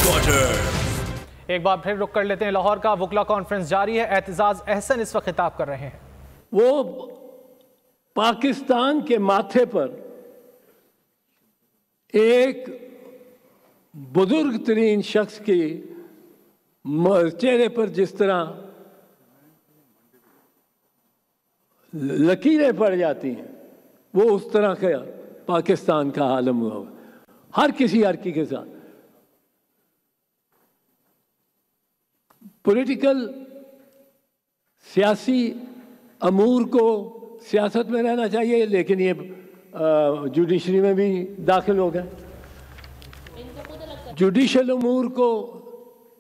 Headquarter. एक बार फिर रुक कर लेते हैं लाहौर का। वुकला कॉन्फ्रेंस जारी है। एतजाज अहसन इस वक्त खिताब कर रहे हैं। वो पाकिस्तान के माथे पर एक बुजुर्ग तरीन शख्स की चेहरे पर जिस तरह लकीरें पड़ जाती हैं, वो उस तरह का पाकिस्तान का आलम हुआ हर किसी हरकी के साथ। पॉलिटिकल सियासी अमूर को सियासत में रहना चाहिए, लेकिन ये जुडिशरी में भी दाखिल हो गए। जुडिशल अमूर को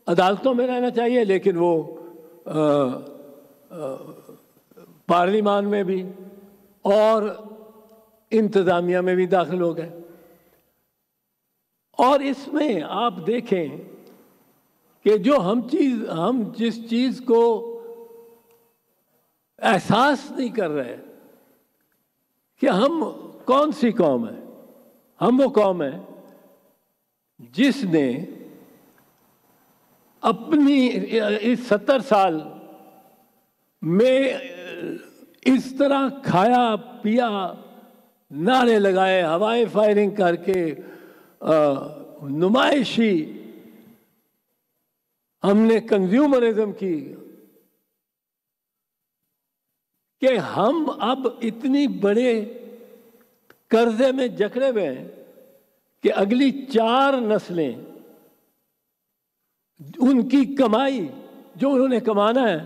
अदालतों में रहना चाहिए, लेकिन वो पार्लिमान में भी और इंतज़ामिया में भी दाखिल हो गए। और इसमें आप देखें कि जो हम जिस चीज़ को एहसास नहीं कर रहे कि हम कौन सी कौम है। हम वो कौम है जिसने अपनी इस 70 साल में इस तरह खाया पिया, नारे लगाए, हवाई फायरिंग करके नुमाइशी हमने कंज्यूमरिज्म की कि हम अब इतनी बड़े कर्जे में जकड़े हुए हैं कि अगली 4 नस्लें उनकी कमाई जो उन्होंने कमाना है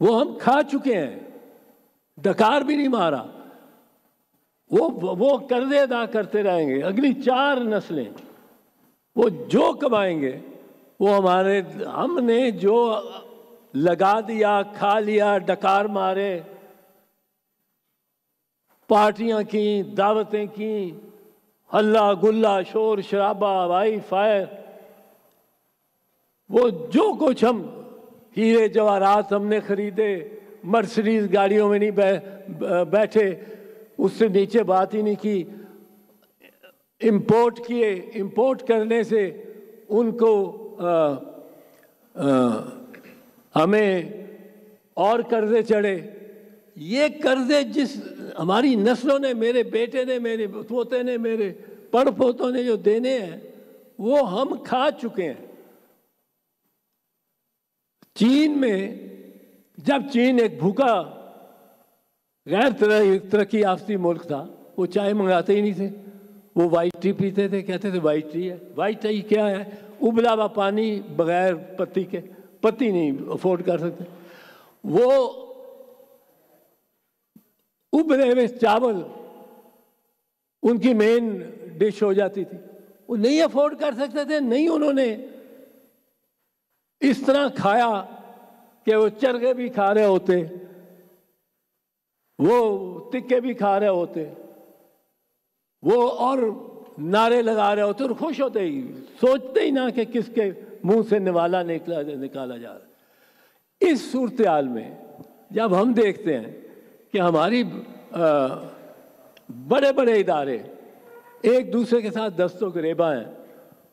वो हम खा चुके हैं। डकार भी नहीं मारा, वो कर्जे अदा करते रहेंगे। अगली 4 नस्लें वो जो कमाएंगे वो हमने जो लगा दिया, खा लिया, डकार मारे, पार्टियां की, दावतें की, हल्ला गुल्ला, शोर शराबा, हवाई फायर, वो जो कुछ हम हीरे जवाहरात हमने खरीदे, मर्सिडीज गाड़ियों में नहीं बैठे, उससे नीचे बात ही नहीं की। इंपोर्ट किए, इंपोर्ट करने से उनको हमें और कर्जे चढ़े। ये कर्जे जिस हमारी नस्लों ने, मेरे बेटे ने, मेरे पोते ने, मेरे पड़पोतों ने जो देने हैं वो हम खा चुके हैं। चीन में, जब चीन एक भूखा गैर तरक्की याफ्ती मुल्क था, वो चाय मंगाते ही नहीं थे, वो वाइट टी पीते थे, कहते थे वाइट टी है। वाइट टी क्या है? उबला हुआ पानी बगैर पत्ती के, पत्ती नहीं अफोर्ड कर सकते। वो उबले हुए चावल उनकी मेन डिश हो जाती थी, वो नहीं अफोर्ड कर सकते थे। नहीं उन्होंने इस तरह खाया कि वो चरखे भी खा रहे होते, वो तिक्के भी खा रहे होते, वो और नारे लगा रहे होते और खुश होते ही, सोचते ही ना कि किसके मुंह से निवाला निकाला जा रहा है। इस सूरत हाल में जब हम देखते हैं कि हमारी बड़े बड़े इदारे एक दूसरे के साथ दस्तों गिरेबा हैं,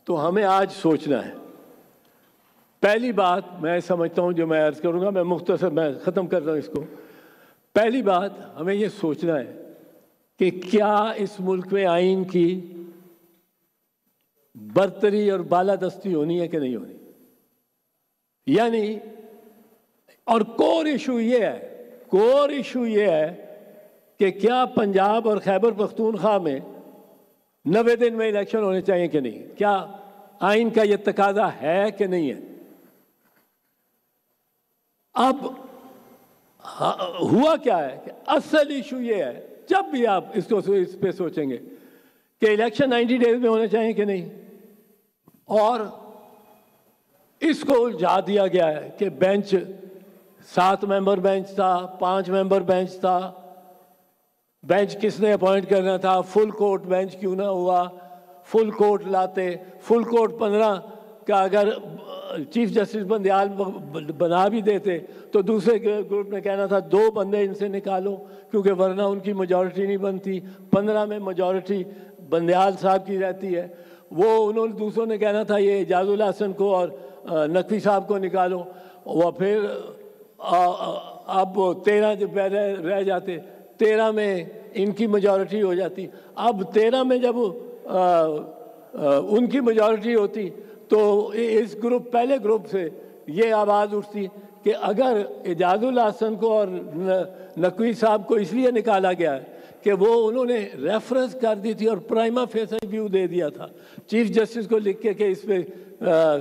तो हमें आज सोचना है। पहली बात मैं समझता हूं, जो मैं अर्ज करूंगा, मैं मुख्तसर मैं ख़त्म कर रहा हूं इसको। पहली बात हमें ये सोचना है कि क्या इस मुल्क में आइन की बरतरी और बालादस्ती होनी है कि नहीं होनी। यानी और कोर इशू ये है कि क्या पंजाब और खैबर पख्तूनख्वा में 90 दिन में इलेक्शन होने चाहिए कि नहीं। क्या आइन का ये तकाजा है कि नहीं है। अब हुआ क्या है कि असल इशू ये है, जब भी आप इस पे सोचेंगे कि इलेक्शन 90 डेज में होने चाहिए कि नहीं, और इसको उलझा दिया गया है कि बेंच 7 मेंबर बेंच था, 5 मेंबर बेंच था, बेंच किसने अपॉइंट करना था, फुल कोर्ट बेंच क्यों ना हुआ, फुल कोर्ट लाते, फुल कोर्ट 15 का अगर चीफ जस्टिस बंदयाल बना भी देते तो दूसरे ग्रुप ने कहना था 2 बंदे इनसे निकालो, क्योंकि वरना उनकी मेजॉरिटी नहीं बनती। 15 में मेजॉरिटी बंदयाल साहब की रहती है। वो उन्होंने दूसरों ने कहना था ये एजाजुल हसन को और नकवी साहब को निकालो, वो फिर अब 13 जब रह जाते, 13 में इनकी मेजॉरिटी हो जाती। अब 13 में जब उनकी मेजॉरिटी होती तो इस ग्रुप, पहले ग्रुप से ये आवाज़ उठती कि अगर एजाजुल हसन को और नकवी साहब को इसलिए निकाला गया है कि वो उन्होंने रेफरेंस कर दी थी और प्राइमा फेसी व्यू दे दिया था चीफ जस्टिस को लिख के कि इस पे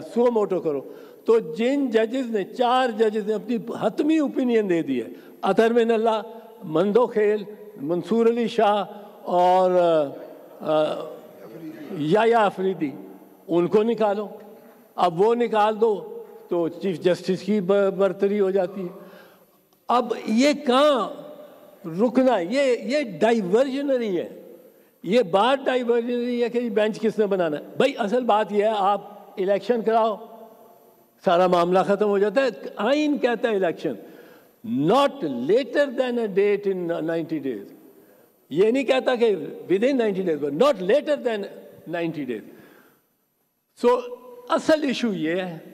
सुओ मोटो करो, तो जिन जजेस ने, 4 जजेस ने अपनी हतमी ओपिनियन दे दी है, अतर बिन अल्लाह, मंदोखेल, मंसूर अली शाह और याया अफरीदी, उनको निकालो। अब वो निकाल दो तो चीफ जस्टिस की बरतरी हो जाती है। अब ये कहाँ रुकना है? ये डाइवर्जनरी है, ये बात डाइवर्जनरी है कि बेंच किसने बनाना है। भाई असल बात यह है, आप इलेक्शन कराओ, सारा मामला खत्म हो जाता है। आइन कहता है election not later than a date in 90 days, ये नहीं कहता कि within 90 days, but not later than 90 days. So असल इशू ये है,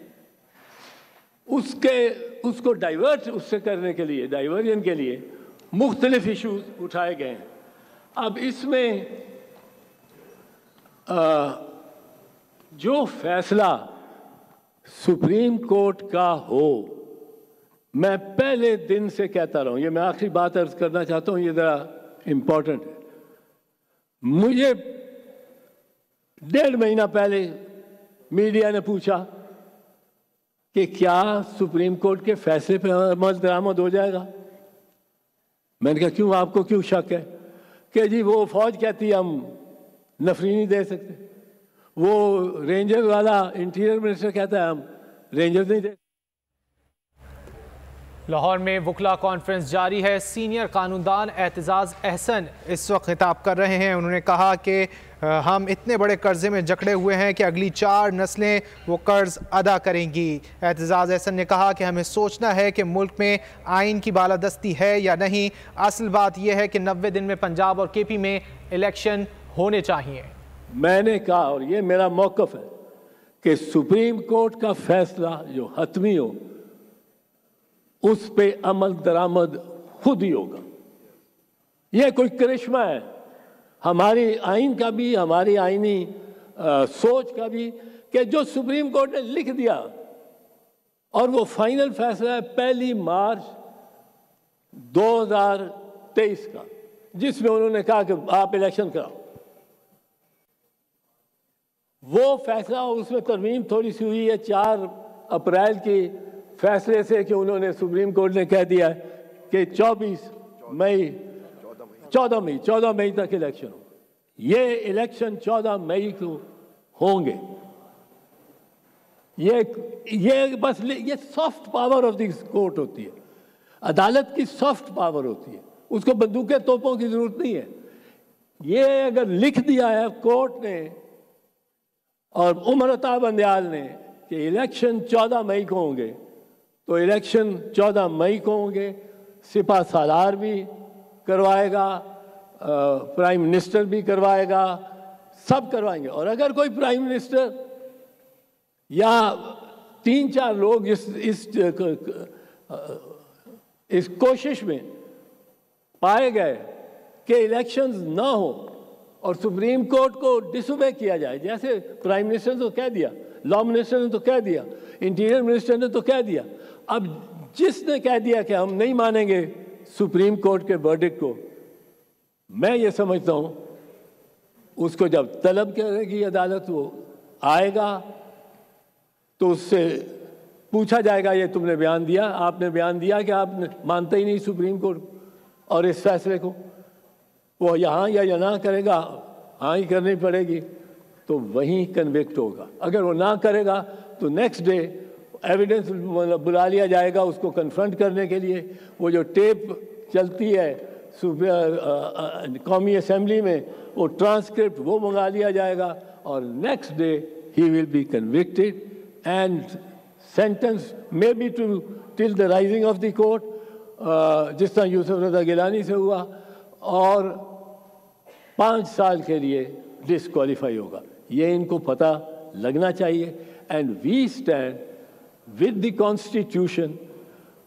उसको डाइवर्ट उससे करने के लिए, डाइवर्जन के लिए मुख्तलिफ इशूज उठाए गए हैं। अब इसमें जो फैसला सुप्रीम कोर्ट का हो, मैं पहले दिन से कहता रहा हूं, ये मैं आखिरी बात अर्ज करना चाहता हूं, ये जरा इंपॉर्टेंट है। मुझे 1.5 महीना पहले मीडिया ने पूछा कि क्या सुप्रीम कोर्ट के फैसले पर अमल दरामद हो जाएगा। मैंने कहा क्यों, आपको क्यों शक है? कि जी वो फौज कहती है हम नफरी नहीं दे सकते, वो रेंजर वाला इंटीरियर मिनिस्टर कहता है हम रेंजर नहीं दे। लाहौर में वकला कॉन्फ्रेंस जारी है। सीनियर कानूनदान एतजाज़ अहसन इस वक्त खिताब कर रहे हैं। उन्होंने कहा कि हम इतने बड़े कर्जे में जकड़े हुए हैं कि अगली 4 नस्लें वो कर्ज अदा करेंगी। एतजाज़ अहसन ने कहा कि हमें सोचना है कि मुल्क में आइन की बालादस्ती है या नहीं। असल बात यह है कि 90 दिन में पंजाब और KP में इलेक्शन होने चाहिए। मैंने कहा, और ये मेरा मौक़िफ़ है, कि सुप्रीम कोर्ट का फैसला जो हतमी हो उस पे अमल दरामद खुद ही होगा। यह कोई करिश्मा है हमारी आइन का भी, हमारी आइनी सोच का भी, कि जो सुप्रीम कोर्ट ने लिख दिया और वो फाइनल फैसला है 1 मार्च 2023 का, जिसमें उन्होंने कहा कि आप इलेक्शन कराओ। वो फैसला, उसमें तरमीम थोड़ी सी हुई है 4 अप्रैल की फैसले से, कि उन्होंने, सुप्रीम कोर्ट ने कह दिया कि 14 मई तक इलेक्शन हो। ये इलेक्शन 14 मई को होंगे। ये बस ये soft power of the court होती है, अदालत की सॉफ्ट पावर होती है, उसको बंदूकें तोपों की जरूरत नहीं है। ये अगर लिख दिया है कोर्ट ने और उमर अता बंदयाल ने कि इलेक्शन 14 मई को होंगे, तो इलेक्शन 14 मई को होंगे। सिपा सालार भी करवाएगा, प्राइम मिनिस्टर भी करवाएगा, सब करवाएंगे। और अगर कोई प्राइम मिनिस्टर या 3-4 लोग इस कोशिश में पाए गए कि इलेक्शंस ना हो और सुप्रीम कोर्ट को डिसोबे किया जाए, जैसे प्राइम मिनिस्टर ने तो कह दिया, लॉ मिनिस्टर ने तो कह दिया, इंटीरियर मिनिस्टर ने तो कह दिया, अब जिसने कह दिया कि हम नहीं मानेंगे सुप्रीम कोर्ट के वर्डिक्ट को, मैं ये समझता हूं उसको जब तलब करेगी अदालत, वो आएगा तो उससे पूछा जाएगा ये तुमने बयान दिया, आपने बयान दिया कि आप मानते ही नहीं सुप्रीम कोर्ट और इस फैसले को। वो यहाँ या ना करेगा, हाँ ही करनी पड़ेगी, तो वहीं कन्विक्ट होगा। अगर वो ना करेगा तो नेक्स्ट डे एविडेंस बुला लिया जाएगा उसको कन्फ्रंट करने के लिए। वो जो टेप चलती है कौमी असेंबली में, वो ट्रांसक्रिप्ट वो मंगा लिया जाएगा और नेक्स्ट डे ही will be convicted and sentence may be to till the rising of the court, जिस तरह यूसुफ रज़ा गिलानी से हुआ, और 5 साल के लिए डिस्क्वालीफाई होगा। ये इनको पता लगना चाहिए। And we stand with the Constitution,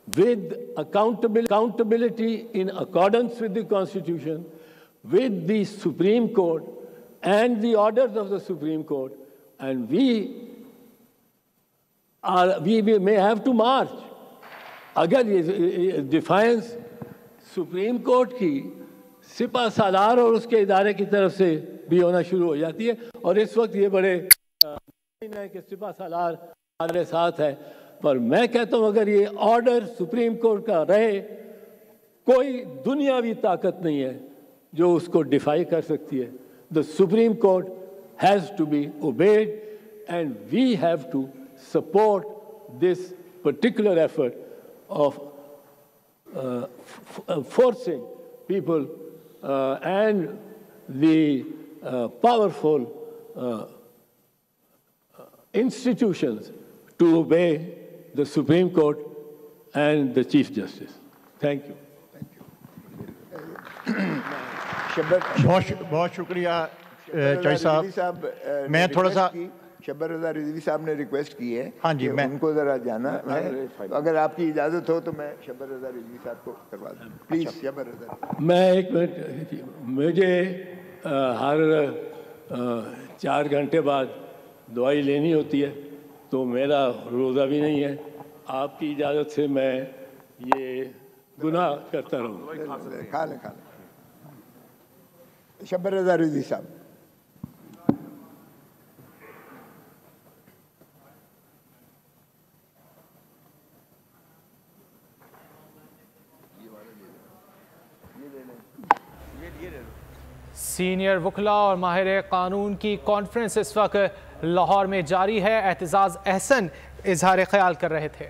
with accountability in accordance with the Constitution, with the Supreme Court and the orders of the Supreme Court, and we may have to march. अगर ये defines supreme court की सिपा सालार और उसके इदारे की तरफ से भी होना शुरू हो जाती है, और इस वक्त ये बड़े कि सिपा सालार हमारे साथ है, पर मैं कहता हूं अगर ये ऑर्डर सुप्रीम कोर्ट का रहे, कोई दुनियावी ताकत नहीं है जो उसको डिफाई कर सकती है। The supreme court has to be obeyed and we have to support this particular effort of forcing people and the powerful institutions to obey the Supreme Court and the Chief Justice. Thank you. बहुत शुक्रिया चौधरी साहब। मैं थोड़ा सा शब्बर रज़ा रिजवी साहब ने request की है। हाँ जी, मैं उनको ज़रा जाना है, अगर आपकी इजाज़त हो तो मैं शब्बर रज़ा रिजवी साहब को करवा दूँ प्लीज़। शब्बर रज़ा, मैं एक मिनट, मुझे हर 4 घंटे बाद दवाई लेनी होती है, तो मेरा रोज़ा भी नहीं है। आपकी इजाज़त से मैं ये गुनाह करता रहूँ। खा लें। शब्बर रज़ा रिजवी साहब। सीनियर वकला और माहिर कानून की कॉन्फ्रेंस इस वक्त लाहौर में जारी है। एतजाज़ अहसन इजहार ख्याल कर रहे थे।